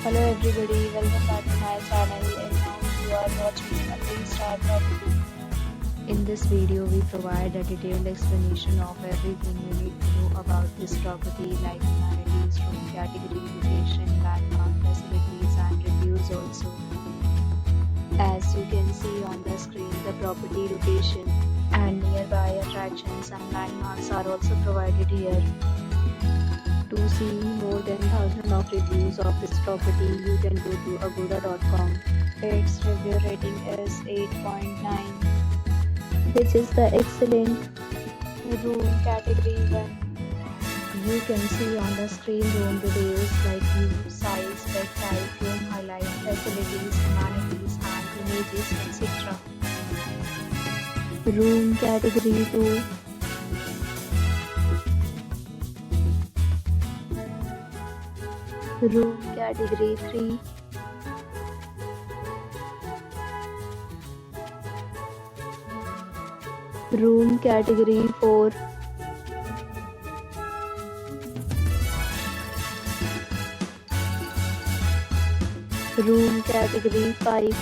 Hello everybody, welcome back to my channel and now you are watching a 3-star property. In this video, we provide a detailed explanation of everything you need to know about this property like amenities, room category, location, landmark, facilities and reviews also. As you can see on the screen, the property location and nearby attractions and landmarks are also provided here. To see more than 1000 of reviews of this property, you can go to agoda.com. Its review rating is 8.9, which is the excellent. Room category 1. You can see on the screen room details like view, size, bed type, room highlight, facilities, amenities and images, etc. Room category 2. Room category 3. Room category 4. Room category 5.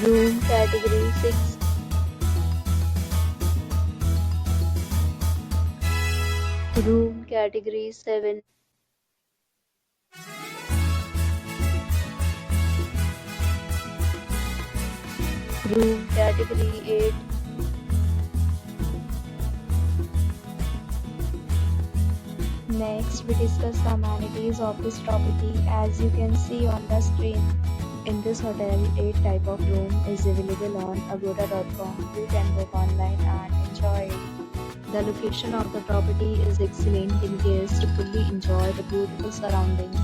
Room category 6. Room category 7. Room category 8. Next, we discuss the amenities of this property. As you can see on the screen, in this hotel, 8 type of room is available on agoda.com. You can book online and enjoy it. The location of the property is excellent and guests fully enjoy the beautiful surroundings.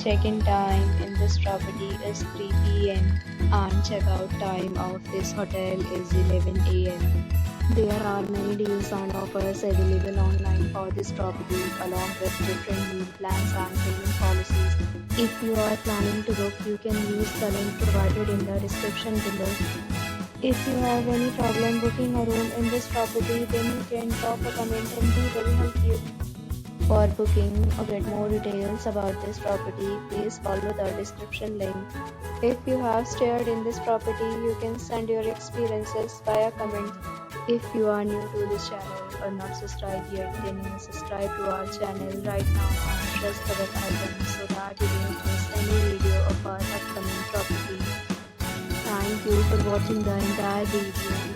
Check-in time in this property is 3 p.m. and check-out time of this hotel is 11 a.m. There are many deals and offers available online for this property along with different meal plans and payment policies. If you are planning to book, you can use the link provided in the description below. If you have any problem booking a room in this property, then you can drop a comment and we will help you. For booking or get more details about this property, please follow the description link. If you have stayed in this property, you can send your experiences via comment. If you are new to this channel or not subscribed yet, then you subscribe to our channel right now and press the bell icon so that you don't miss any video of our upcoming property. Thank you for watching the entire video.